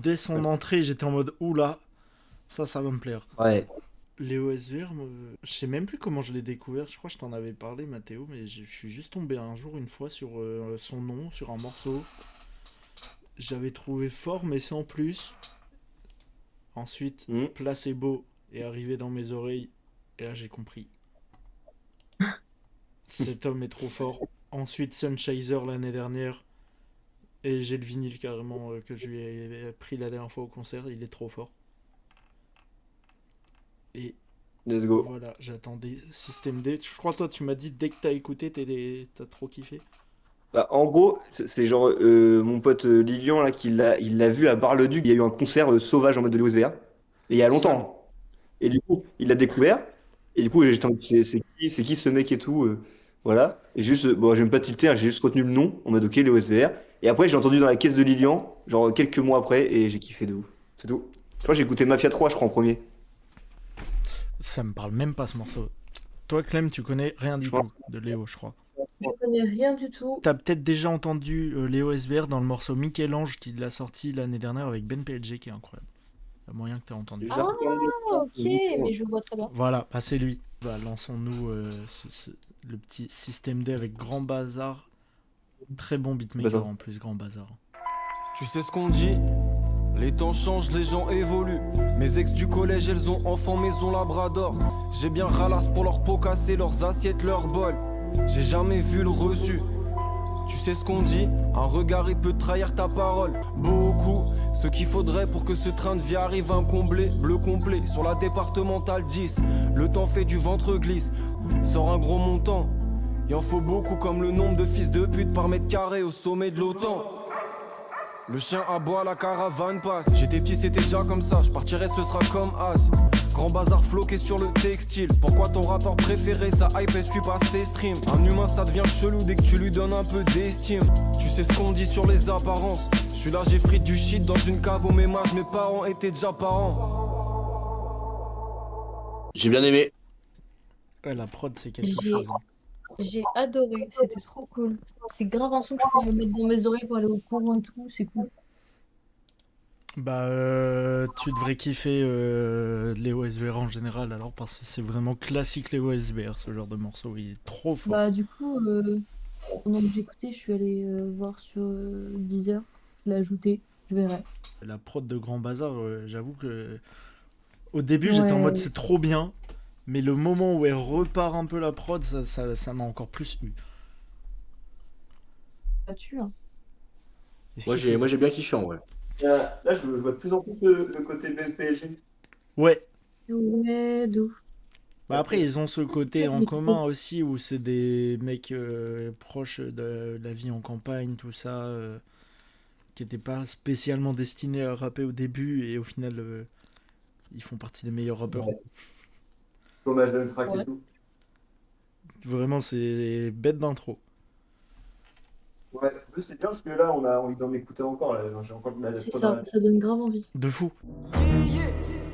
dès son entrée, j'étais en mode oula, ça va me plaire. Ouais. Léo SVR, je sais même plus comment je l'ai découvert. Je crois que je t'en avais parlé, Mathéo, mais je suis juste tombé un jour, une fois, sur son nom, sur un morceau. J'avais trouvé fort, mais sans plus. Ensuite, Hmm. Placebo est arrivé dans mes oreilles, et là j'ai compris. Cet homme est trop fort. Ensuite, Sunchaser l'année dernière, et j'ai le vinyle carrément que je lui ai pris la dernière fois au concert, il est trop fort. Et Let's go. voilà, j'attendais System D. Je crois toi tu m'as dit dès que t'as écouté, t'as trop kiffé. Bah, en gros, c'est genre mon pote Lilian là, il l'a vu à Bar-le-Duc. Il y a eu un concert sauvage en mode de l'OSVR. Et il y a Seul. longtemps. Et du coup, il l'a découvert. Et du coup, j'étais en mode, c'est qui ce mec et tout. Voilà. Et juste, bon, j'ai même pas tilté, hein, j'ai juste retenu le nom en mode ok, les OSVR. Et après, j'ai entendu dans la caisse de Lilian, genre quelques mois après, et j'ai kiffé de ouf. C'est tout. Je crois que j'ai écouté Mafia 3, je crois, en premier. Ça me parle même pas ce morceau. Toi Clem, tu connais rien Je du crois. tout de Léo, je crois. Je connais rien du tout. T'as peut-être déjà entendu Léo SBR dans le morceau Michel-Ange qu'il a sorti l'année dernière avec Ben PLG qui est incroyable. Il y a moyen que t'aies entendu. Ah, ok, mais je vois très bien. Voilà, bah c'est lui. Bah, lançons-nous le petit système D avec Grand Bazar. Très bon beatmaker Bazar. en plus, Grand Bazar. Tu sais ce qu'on dit? Les temps changent, les gens évoluent. Mes ex du collège, elles ont enfant maison labrador. J'ai bien ralasse pour leurs pots cassés, leurs assiettes, leurs bols. J'ai jamais vu le reçu. Tu sais ce qu'on dit? Un regard il peut trahir ta parole. Beaucoup, ce qu'il faudrait pour que ce train de vie arrive à me combler. Bleu complet sur la départementale 10. Le temps fait du ventre glisse. Sort un gros montant. Il en faut beaucoup comme le nombre de fils de pute par mètre carré au sommet de l'OTAN. Le chien aboie, la caravane passe. J'étais petit, c'était déjà comme ça. Je partirai, ce sera comme As. Grand bazar floqué sur le textile. Pourquoi ton rappeur préféré, sa hype, elle suit pas ses streams? Un humain, ça devient chelou dès que tu lui donnes un peu d'estime. Tu sais ce qu'on dit sur les apparences. Je suis là, j'ai frite du shit dans une cave au même âge. Mes parents étaient déjà parents. J'ai bien aimé. Ouais, la prod, c'est quelque J'ai- chose. Hein. J'ai adoré, c'était trop cool. C'est grave un son que je peux me mettre dans mes oreilles pour aller au courant et tout, c'est cool. Bah, tu devrais kiffer Léo SBR en général alors parce que c'est vraiment classique Léo SBR ce genre de morceau, il est trop fort. Bah du coup, pendant que j'écoutais, je suis allée voir sur Deezer, je l'ai ajouté, je verrai. La prod de Grand Bazar, j'avoue que au début j'étais en mode Ouais. c'est trop bien, mais le moment où elle repart un peu la prod, ça m'a encore plus eu. Là-dessus, hein. Est-ce Moi que c'est- j'ai bien kiffé en vrai. Là, je vois de plus en plus le côté BPG. Ouais. Ouais, de ouf. Bah après ils ont ce côté en commun aussi où c'est des mecs proches de la vie en campagne, tout ça, qui n'étaient pas spécialement destinés à rapper au début et au final ils font partie des meilleurs rappeurs. Ouais. Hommage d'un track Ouais. et tout. Vraiment c'est bête d'intro. Ouais, en plus, c'est bien parce que là, on a envie d'en écouter encore. Là. J'ai encore de la C'est prod dans la ça, tête. ça donne grave envie. De fou.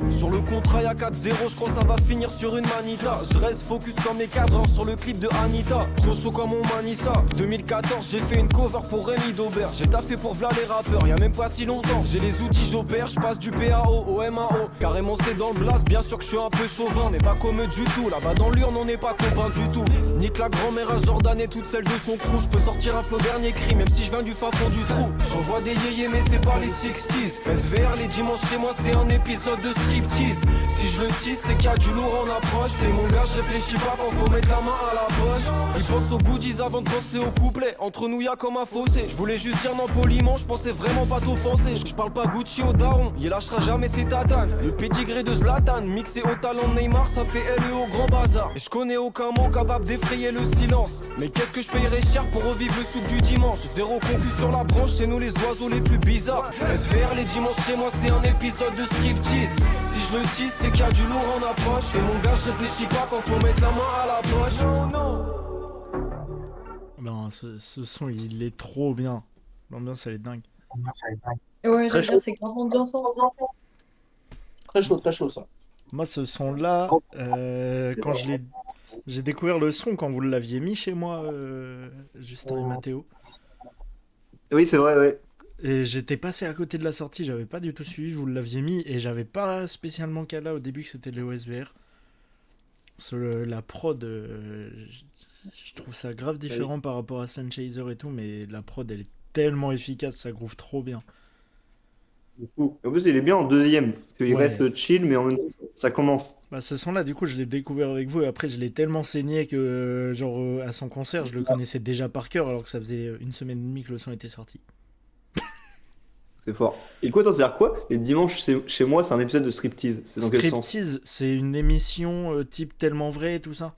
Sur le contrat y'a 4-0, je crois ça va finir sur une manita. Je reste focus comme les cadres sur le clip de Anita. Trop chaud comme on manie ça. 2014 j'ai fait une cover pour Rémi Daubert. J'ai taffé pour v'là les rappeurs, y'a même pas si longtemps. J'ai les outils, j'opère, je passe du PAO au MAO. Carrément c'est dans le blast, bien sûr que je suis un peu chauvin, mais pas comme eux du tout. Là-bas dans l'urne on n'est pas copains du tout. Nique la grand-mère à Jordan et toute celle de son crew. Je peux sortir un flow dernier cri, même si je viens du fin fond du trou. J'envoie des yéyés mais c'est pas les 60s. SVR les dimanches chez moi c'est un épisode de striptease. Si je le tisse c'est qu'il y a du lourd en approche. T'es mon gars, je réfléchis pas quand faut mettre la main à la poche. Ils pensent aux goodies avant de penser au couplet. Entre nous y'a comme un fossé. Je voulais juste dire non poliment, je pensais vraiment pas t'offenser. Je parle pas Gucci au daron, il lâchera jamais ses tatanes. Le pédigré de Zlatan, mixé au talent de Neymar, ça fait LE au grand bazar. Et je connais aucun mot capable d'effrayer le silence. Mais qu'est-ce que je payerais cher pour revivre le souk du dimanche? Zéro concu sur la branche, c'est nous les oiseaux les plus bizarres. SVR les dimanches chez moi c'est un épisode de striptease. Si je le tisse c'est qu'il y a du lourd en approche. Et mon gars je réfléchis pas quand faut mettre la main à la poche. Non, non. Non, ce son il est trop bien. L'ambiance elle est dingue. Ouais, Très j'aime bien, c'est grave ambiançant. Très chaud ça. Moi ce son là, quand j'ai découvert le son quand vous l'aviez mis chez moi, Justin et Mathéo. Oui, c'est vrai, ouais. Et j'étais passé à côté de la sortie, j'avais pas du tout suivi, vous l'aviez mis, et j'avais pas spécialement cala au début que c'était les OSVR. La prod, je trouve ça grave différent par rapport à Sun Chaser et tout, mais la prod elle est tellement efficace, ça groove trop bien. C'est fou. En plus, il est bien en deuxième. Parce qu'il Ouais. reste chill, mais en même temps, ça commence. Bah, ce son là, du coup, je l'ai découvert avec vous, et après, je l'ai tellement saigné que, à son concert, je le connaissais déjà par cœur, alors que ça faisait une semaine et demie que le son était sorti. C'est fort. Et quoi, t'en sais quoi? Les dimanches, chez moi, c'est un épisode de Striptease. C'est dans quel sens? Striptease, c'est une émission type tellement vrai et tout ça.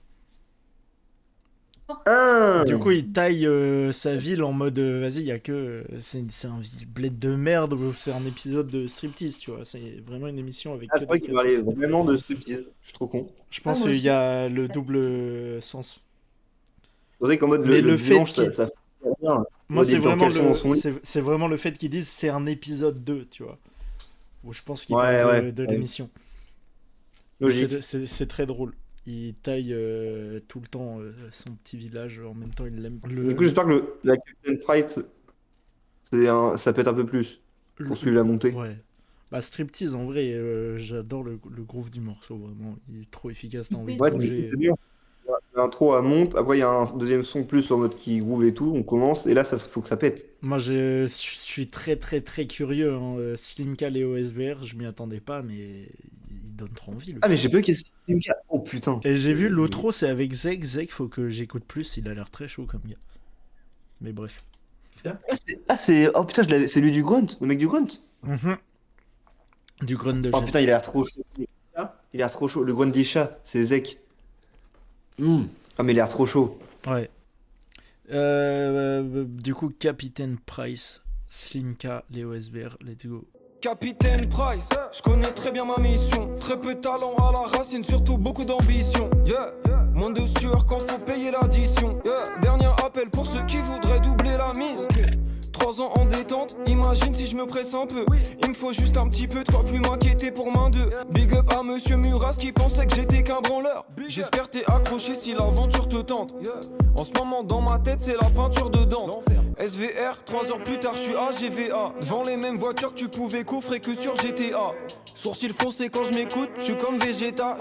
Ah! Du coup, il taille sa ville en mode vas-y, il y a que. C'est un bled de merde ou c'est un épisode de striptease, tu vois. C'est vraiment une émission avec Ah, que c'est vrai des qu'il parlait cassos. vraiment de Striptease. Je suis trop con. Je pense moi qu'il aussi. y a le double sens. C'est vrai qu'en mode Mais le le fait dimanche, qu'il. ça fait bien. En Moi, mode, il c'est était en vraiment caleçon dans son lit. c'est vraiment le fait qu'ils disent c'est un épisode 2, tu vois. Où je pense qu'ils Ouais, parlent ouais. de Ouais. l'émission. Mais Logique. c'est très drôle. Il taille tout le temps son petit village, en même temps il l'aime. Du coup, j'espère que la Captain Price, ça pète un peu plus pour suivre la montée. Ouais. Bah, Striptease, en vrai, j'adore le groove du morceau, vraiment. Il est trop efficace, t'as envie de Ouais, bouger. c'est bien. L'intro, elle monte. Après, il y a un deuxième son plus en mode qui groove et tout. On commence. Et là, ça faut que ça pète. Moi, je suis très, très, très curieux. Hein. Slimka et OSVR, je m'y attendais pas, mais il donne trop envie. Ah, mais j'ai pas eu question. Oh putain. Et j'ai vu l'outro, c'est avec Zeg. Zeg, faut que j'écoute plus. Il a l'air très chaud comme gars. Mais bref. Oh putain, c'est lui du Grunt, le mec du Grunt. Mhm. Du grunt de Oh jet. putain, il a l'air trop chaud. Il a l'air trop chaud. Le Grunt des chats, c'est Zek. Ah, mais il a l'air trop chaud. Ouais. Du coup, Capitaine Price, Slimka, les OSVR, let's go. Capitaine Price, je connais très bien ma mission. Très peu de talent à la racine, surtout beaucoup d'ambition. Yeah, moins de sueur quand faut payer l'addition. Yeah, dernier appel pour ceux qui voudraient doubler la mise. 3 ans en détente, imagine si je me presse un peu. Il me faut juste un petit peu de quoi plus m'inquiéter pour main 2. Big up à monsieur Muras qui pensait que j'étais qu'un branleur. J'espère t'es accroché si l'aventure te tente. En ce moment dans ma tête c'est la peinture de Dante. SVR, 3 heures plus tard je suis à GVA. Devant les mêmes voitures que tu pouvais coffrer que sur GTA. Sourcils foncés quand je m'écoute, je suis comme Vegeta.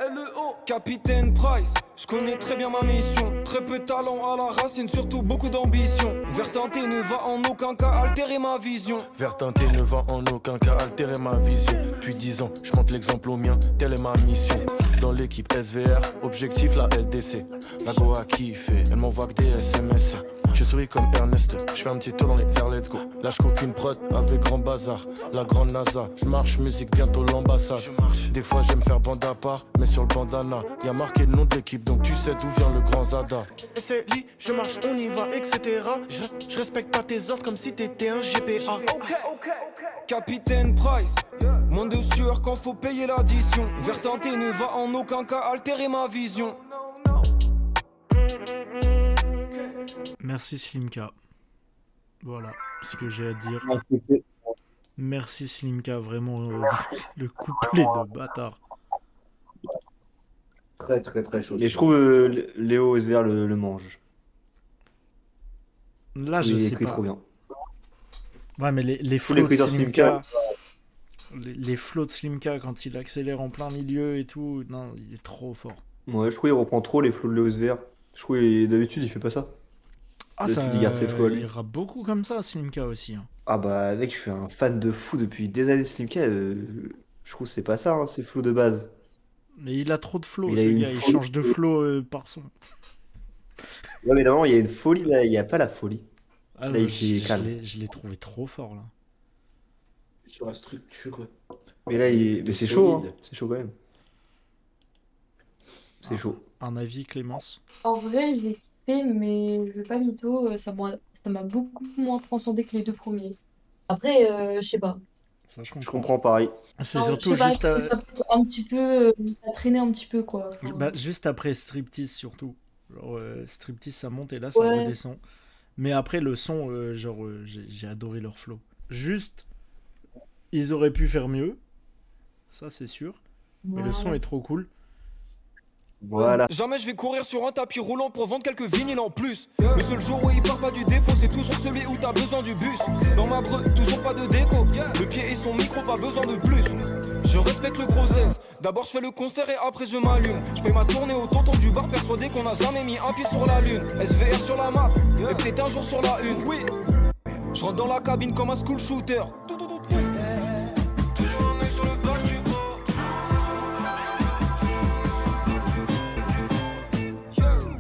LEO, Capitaine Price, je connais très bien ma mission. Très peu de talent à la racine, surtout beaucoup d'ambition. Vert teinté ne va en aucun cas altérer ma vision. Vert teinté ne va en aucun cas altérer ma vision. Depuis 10 ans, je montre l'exemple au mien, telle est ma mission. Dans l'équipe SVR, objectif la LDC. La go a kiffé, elle m'envoie que des SMS. Je souris comme Ernest, je fais un petit tour dans les airs, let's go. Lâche qu'aucune prod avec grand bazar. La grande NASA, je marche musique bientôt l'ambassade. Des fois j'aime faire bande à part, mais sur le bandana y'a marqué le nom de l'équipe, donc tu sais d'où vient le grand Zada. Et c'est lit, je marche, on y va, etc. Je respecte pas tes ordres comme si t'étais un GPA. Capitaine Price, moins de sueur quand faut payer l'addition. Vert teinté ne va en aucun cas altérer ma vision. Merci Slimka. Voilà ce que j'ai à dire. Merci Slimka, vraiment le couplet de bâtard. Très très très chaud. Et je trouve Léo SVR le mange. Là, je Il sais écrit pas. trop bien. Ouais, mais les Tous flots les de cuiseurs Slimka, les flots de Slimka quand il accélère en plein milieu et tout, non, il est trop fort. Ouais, je trouve qu'il reprend trop les flows de Léo SVR. Je trouve d'habitude il fait pas ça. Ah, Le ça, truc, il garde ses flots à lui. il rappe beaucoup comme ça, Slimka aussi. Hein. Ah bah mec, je suis un fan de fou depuis des années de Slimka. Je trouve que c'est pas ça, hein, ces flows de base. Mais il a trop de flow, Il a ce une gars, il folie. change de flow par son. Ouais, mais normalement il y a une folie là, il y a pas la folie. Ah, Là, moi, il s'est calme. je l'ai trouvé trop fort là. Sur la structure. Mais là, mais c'est chaud, hein. C'est chaud quand même. C'est chaud. Un avis, Clémence? En vrai, j'ai kiffé, mais je vais pas mytho, ça m'a beaucoup moins transcendé que les deux premiers. Après, je sais pas. Ça, je Je comprends. comprends pareil. C'est Non, surtout je sais pas, juste, ça un petit peu, ça traînait un petit peu quoi. Enfin, bah, juste après Striptease surtout. Genre, Striptease ça monte et là ça Ouais. redescend. Mais après le son, j'ai adoré leur flow. Juste, ils auraient pu faire mieux. Ça c'est sûr. Mais le son voilà. est trop cool. Voilà. Jamais je vais courir sur un tapis roulant pour vendre quelques vinyles en plus. Le seul jour où il part pas du dépôt, c'est toujours celui où t'as besoin du bus. Dans ma breu, toujours pas de déco. Le pied et son micro, pas besoin de plus. Je respecte le gros S. D'abord je fais le concert et après je m'allume. Je paye ma tournée au tonton du bar, persuadé qu'on a jamais mis un pied sur la lune. SVR sur la map, et peut-être un jour sur la une. Oui. Je rentre dans la cabine comme un school shooter. Toujours un œil sur le bas du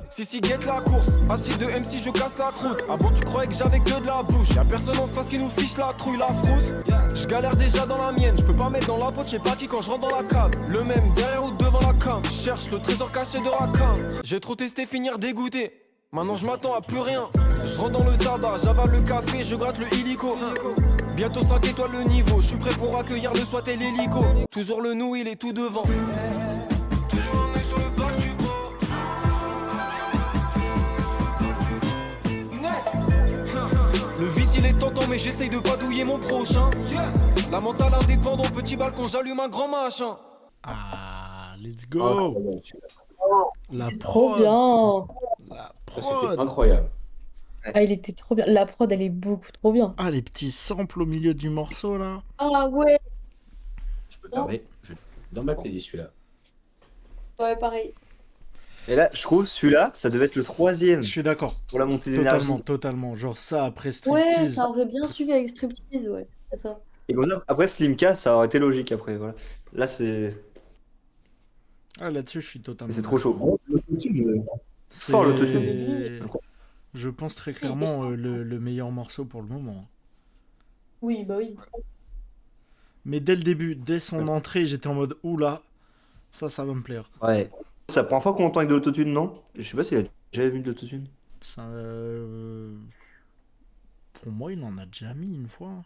Si guette la course, assis de MC je casse la croûte. Ah bon tu croyais que j'avais que de la bouche. Y'a personne en face qui nous fiche la trouille, la frousse. Je galère déjà dans la mienne, je peux pas mettre dans la poche, j'ai pas qui quand je rentre dans la cave. Le même derrière ou devant la cam, je cherche le trésor caché de la cam. J'ai trop testé, finir dégoûté. Maintenant je m'attends à plus rien. Je rentre dans le tabac, j'avale le café, je gratte le illico. Bientôt 5 étoiles le niveau, je suis prêt pour accueillir le SWAT et l'hélico. Toujours le nous, il est tout devant. Toujours un œil sur le bas du Le vice il est tentant mais j'essaye de pas douiller mon prochain. La mentale indépendant, petit balcon, j'allume un grand machin. Ah, let's Ah, go. incroyable, celui-là. La C'est trop prod. bien. La Ça, c'était prod. incroyable. Ah, il était trop bien. La prod, elle est beaucoup trop bien. Ah, les petits samples au milieu du morceau là. Ah ouais, Je me permets, dans ma playlist celui-là. ouais, pareil. Et là, je trouve celui-là, ça devait être le troisième Je suis d'accord. pour la montée d'énergie. Totalement, totalement. Genre ça après Ouais, striptease. ça aurait bien suivi avec Striptease, ouais. C'est ça. Et comme ça, après Slimka, ça aurait été logique après. Voilà. Là, c'est Ah, là-dessus, je suis totalement. c'est trop chaud. d'accord. L'autotune, C'est, fort, l'autotune. je pense très clairement le meilleur morceau pour le moment. Oui, bah oui. Mais dès le début, dès son entrée, j'étais en mode oula, ça va me plaire. Ouais. C'est la première fois qu'on entend avec de l'autotune, non? Je sais pas s'il a déjà vu de l'autotune. Ça, pour moi, il en a déjà mis une fois.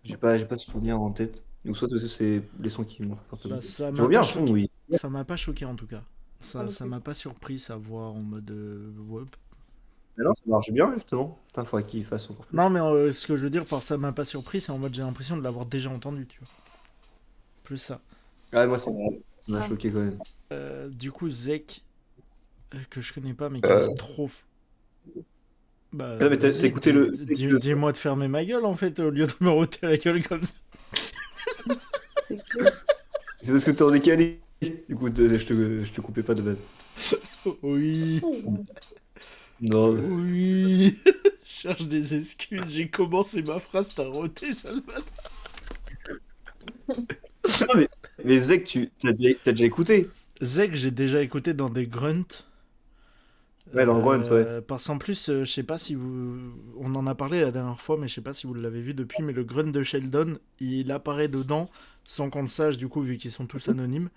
J'ai pas de souvenir en tête. Ou soit c'est les sons qui m'ont fait Bah, ça Je m'a vois bien pas un son, choqué. oui. Ça m'a pas choqué en tout cas. Moi non Ça plus. m'a pas surpris sa voix en mode ouais. Mais non, ça marche bien justement. Putain, faudrait qu'il fasse encore plus. Non, mais ce que je veux dire par ça m'a pas surpris, c'est en mode j'ai l'impression de l'avoir déjà entendu, tu vois. Plus ça. Ouais, moi ça m'a Ah. choqué quand même. Du coup, Zek, que je connais pas, mais qui est trop. Bah, Ah, mais t'as vas-y, écouté le- dis-moi de fermer ma gueule en fait, au lieu de me roter la gueule comme ça. C'est clair. C'est parce que t'es en décalé. Du coup, je te coupais pas de base. Oui, Non. oui. Je cherche des excuses, j'ai commencé ma phrase, t'as roté, sale bâtard. Mais Zek, t'as déjà écouté? Zek, j'ai déjà écouté dans des grunts. Ouais, dans le grunt, ouais. Parce qu'en plus, je sais pas si vous. On en a parlé la dernière fois, mais je sais pas si vous l'avez vu depuis, mais le grunt de Sheldon, il apparaît dedans sans qu'on le sache, du coup, vu qu'ils sont tous anonymes.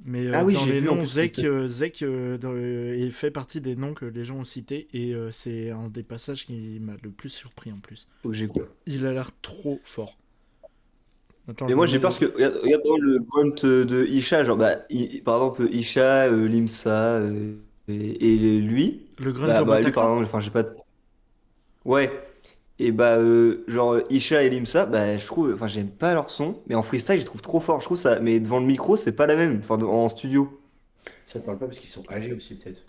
Mais Ah oui, dans j'ai les vu, en noms, plus, Zek il fait partie des noms que les gens ont cités, et c'est un des passages qui m'a le plus surpris en plus. Faut que j'écoute. Il a l'air trop fort. Attends, Mais je moi me j'ai mets- peur parce que regarde dans le grunt de Isha, genre bah par exemple Isha, Limsa et lui, Le grunt bah, au lui par Bataclan. exemple, enfin j'ai pas. Ouais. Et bah genre Isha et Limsa, bah je trouve, enfin j'aime pas leur son, mais en freestyle je trouve trop fort. Je trouve ça, mais devant le micro c'est pas la même, enfin en studio. Ça te parle pas parce qu'ils sont âgés aussi, peut-être.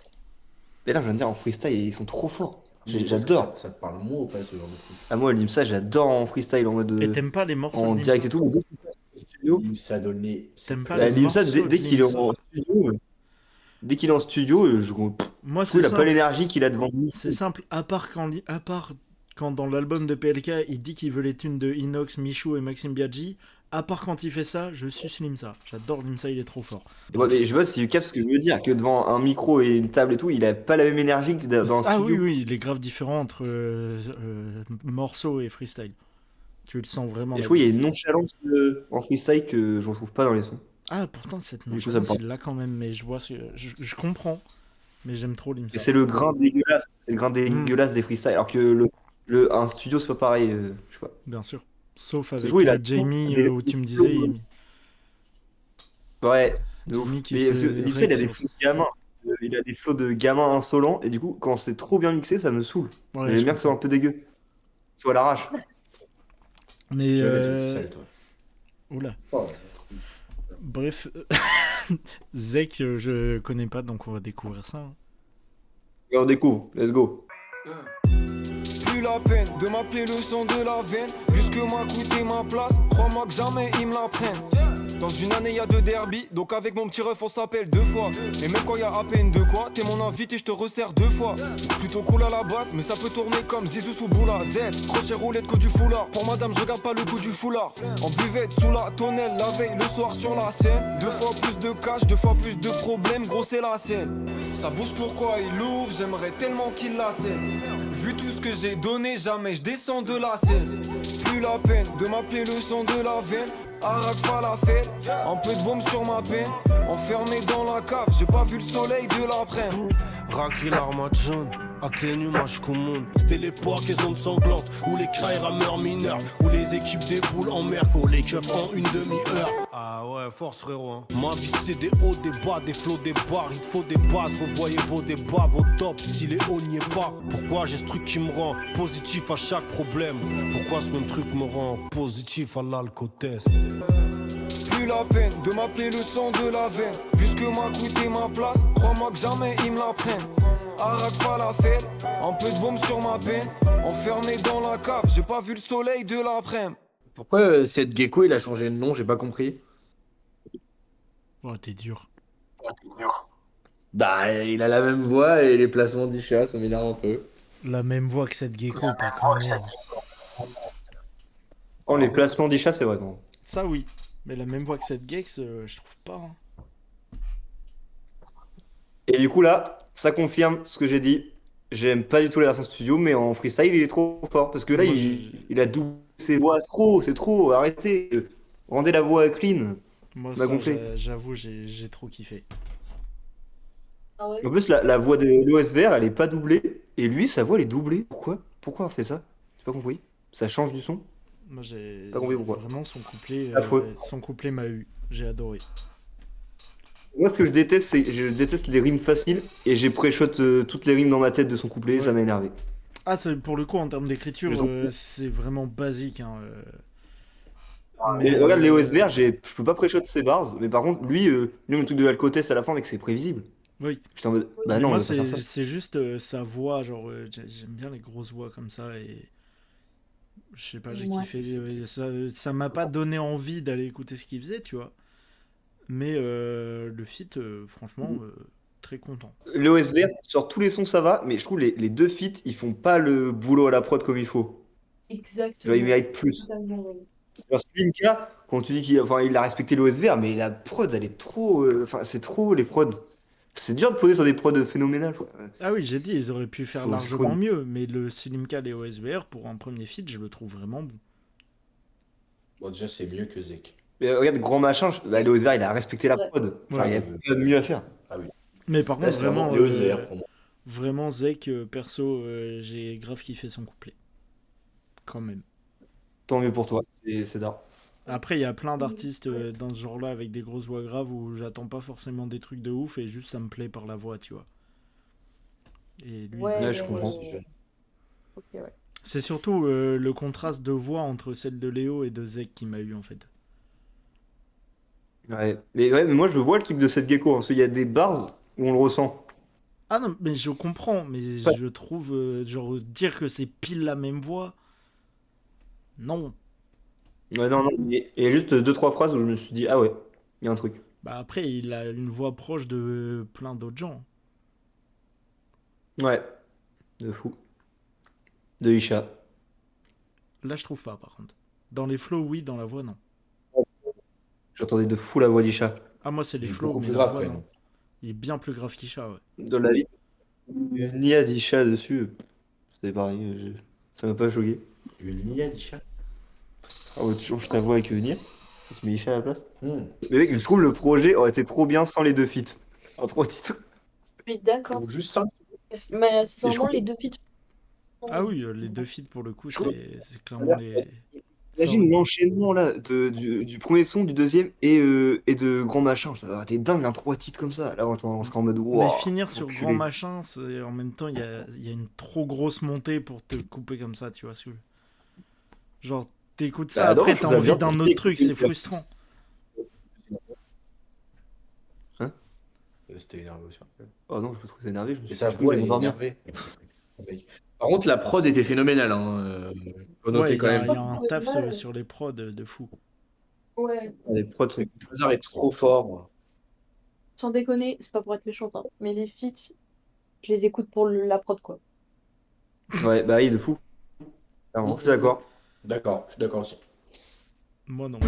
Mais là je viens de dire en freestyle ils sont trop forts. Mais est-ce que J'adore. Ça te parle moins ou pas ce genre de truc? Ah moi Limsa j'adore en freestyle en mode Et t'aimes pas les morceaux en de direct Limsa? et tout. Mais dès qu'il passe au studio, Ça a donné. T'aimes pas bah, les Limsa morceaux dès de qu'il est Limsa? en studio, dès qu'il est en studio, Moi, je trouve il a pas l'énergie qu'il a devant lui. c'est simple, à part quand dans l'album de PLK, il dit qu'il veut les thunes de Inox, Michou et Maxime Biaggi, à part quand il fait ça, je suce Limsa. J'adore Limsa, il est trop fort. Ouais, mais je sais pas si tu captes ce que je veux dire, que devant un micro et une table et tout, il a pas la même énergie que dans un Ah studio. oui, oui, il est grave différent entre morceau et freestyle. Tu le sens vraiment. Et je là. trouve qu'il y a une nonchalance en freestyle que je retrouve pas dans les sons. Ah, pourtant, cette Du coup, ça me nonchalance, parle. il l'a quand même, mais je vois je comprends, mais j'aime trop Et Limsa. c'est le grain dégueulasse, c'est le grain dégueulasse des freestyles, alors que un studio c'est pas pareil, je sais pas. Bien sûr. Sauf avec Je trouve il a Jamie, des- où tu me disais, Ouais, de ouf. Jamie qui Mais parce que se Lipsy, il a des règle flots de gamin. Il a des flots de gamin insolents, et du coup, quand c'est trop bien mixé, ça me saoule. Ouais, J'aime je bien que ce soit un peu dégueu. Soit à l'arrache. Mais Tu as des trucs sales, toi. oula. Oh, Bref, Zek, je connais pas, donc on va découvrir ça. Hein. Et on découvre, let's go. Plus la peine de m'appeler le sang de la veine. Vu ce que m'a coûté ma place, crois-moi que jamais ils me la prennent. Dans une année y'a 2 derby, donc avec mon petit ref on s'appelle 2 fois. Et même quand y'a à peine 2 quoi, t'es mon invité, je te resserre 2 fois. Plutôt cool à la base, mais ça peut tourner comme Zizou sous Boula. Z, crochet roulette que du foulard. Pour madame je garde pas le goût du foulard. En buvette sous la tonnelle, la veille, le soir sur la scène. 2 fois plus de cash, 2 fois plus de problèmes, gros c'est la scène. Ça bouge pourquoi il l'ouvre, j'aimerais tellement qu'il la scène. Vu tout ce que j'ai donné, jamais je descends de la scène. Plus la peine de m'appeler le sang de la veine. Arak falafel, un peu de bombe sur ma peine. Enfermé dans la cave, j'ai pas vu le soleil de l'après-midi. Raki l'armade jaune, atténue match commun. C'était l'époque des ondes sanglantes, où les crailles rameurs mineurs, où les équipes déboulent en merco, les keufs en une demi-heure. Ah ouais, force frérot hein. Ma vie c'est des hauts, des bas, des flots, des barres. Il faut des bases, revoyez vos débats, vos tops, si les hauts n'y est pas. Pourquoi j'ai ce truc qui me rend positif à chaque problème? Pourquoi ce même truc me rend positif à l'alcotest? Plus la peine de m'appeler le sang de la veine. Vu ce que m'a coûté ma place, crois-moi que jamais ils me la prennent. Arak falafel, un peu de bombe sur ma peine. Enfermé dans la cave, j'ai pas vu le soleil de l'après-midi. Pourquoi cette gecko il a changé de nom? J'ai pas compris. Oh, t'es dur. Bah, il a la même voix et les placements d'Isha, ça m'énerve un peu. La même voix que cette gecko, pas quand même. Oh, les placements d'Isha, c'est vrai. Non. Ça, oui. Mais la même voix que cette gex, je trouve pas. Hein. Et du coup, là, ça confirme ce que j'ai dit. J'aime pas du tout la version studio, mais en freestyle, il est trop fort. Parce que là, Moi, il a doublé ses voix. C'est trop. Arrêtez. Rendez la voix clean. Moi, m'a ça, gonflé. j'avoue, j'ai trop kiffé. Ah ouais. En plus, la voix de l'OSVR, elle est pas doublée. Et lui, sa voix, elle est doublée. Pourquoi on fait ça? J'ai pas compris. Ça change du son? Moi, j'ai Pas compris pourquoi. vraiment Affreux. son couplet m'a eu. J'ai adoré. Moi, ce que je déteste, c'est je déteste les rimes faciles. Et j'ai pré-shot toutes les rimes dans ma tête de son couplet. Ouais. Ça m'a énervé. Ah, pour le coup, en termes d'écriture, Je trouve- c'est vraiment basique. Hein, Mais regarde, les OSVR, je peux pas pré-shot ses bars. Mais par contre, lui, le truc de l'alcotest à la fin, mec, c'est prévisible. Oui. J'étais en mode. Bah Mais non, moi, on va pas faire ça. c'est juste sa voix. Genre, j'aime bien les grosses voix comme ça. Et je sais pas, j'ai Ouais. kiffé. Ça m'a pas donné envie d'aller écouter ce qu'il faisait, tu vois. Mais le feat, franchement, très content. Le OSVR, sur tous les sons, ça va. Mais je trouve les deux feats, ils font pas le boulot à la prod comme il faut. Exactement. Genre, ils méritent plus. Totalement, ouais. Alors, Slimka, quand tu dis qu'il a respecté l'OSVR, mais la prod, elle est trop. Enfin, c'est trop les prods. C'est dur de poser sur des prods phénoménales, quoi. Ah oui, j'ai dit, ils auraient pu faire Faut- largement faut- mieux. Mais le Slimka et OSVR, pour un premier feat, je le trouve vraiment bon. Bon, déjà, c'est mieux que Zek. Mais regarde, grand machin, l'OSVR, il a respecté la Ouais. prod. Enfin, Ouais. il y a pas mieux à faire. Mais par Là, contre, c'est vraiment vraiment, les OSVR pour moi. vraiment Zek, perso, j'ai grave kiffé son couplet. Quand même. Tant mieux pour toi, c'est d'art. Après, il y a plein d'artistes dans ce genre-là avec des grosses voix graves où j'attends pas forcément des trucs de ouf et juste ça me plaît par la voix, tu vois. Et lui, Ouais, Ouais, je comprends. Ok, ouais. c'est surtout le contraste de voix entre celle de Léo et de Zek qui m'a eu en fait. Ouais. Mais moi, je vois le truc de cette gecko. Hein, parce qu'il y a des bars où on le ressent. Ah non, mais je comprends, mais Ouais. je trouve, genre, dire que c'est pile la même voix, non. Ouais, non, non. Il y a juste 2-3 phrases où je me suis dit, ah ouais, il y a un truc. Bah après, il a une voix proche de plein d'autres gens. Ouais, de fou. De Isha. Là, je trouve pas, par contre. Dans les flows, oui, dans la voix, non. J'entendais de fou la voix d'Isha. Ah, moi, c'est les Il est flows, beaucoup mais plus la grave, voix, quand même. non. Il est bien plus grave qu'Isha, ouais. Dans la vie. Nia d'Isha dessus. C'était pareil. Ça m'a pas choqué. Une Nia d'Isha. Ah ouais, tu changes ta voix avec Nia. Tu mets Isha à la place. Hmm. Mais mec, je trouve le projet aurait été trop bien sans les deux feats. En 3 titres. Je suis d'accord. Ou juste ça. Mais je sincèrement, crois- les deux feats. Ah oui, les deux feats, pour le coup, c'est clairement les... Imagine Ça, l'enchaînement là du premier son, du deuxième et de Grand Machin. Ça aurait été dingue, un 3 titres comme ça. Là, on serait en mode Mais wow. finir sur enculé. grand machin, en même temps, il y a une trop grosse montée pour te couper comme ça, tu vois. Genre, t'écoutes ça, Bah non, après je t'as trouve ça envie bien d'un pour autre truc, écouter c'est le- frustrant. C'était énervé aussi. Oh non, je me trouve énervé. Je me Et suis sa je voulais voix est m'endormir. énervée. Par contre, la prod était phénoménale. Faut noter Ouais, quand même. il y a un Ouais, taf ouais. sur les prods de fou. Ouais, Les prods sont. Quasar est trop fort. sans déconner, c'est pas pour être méchante, hein, mais les feats, je les écoute pour la prod, quoi. Ouais, bah oui, de fou. Clairement, je suis d'accord. D'accord, je suis d'accord aussi. Moi non.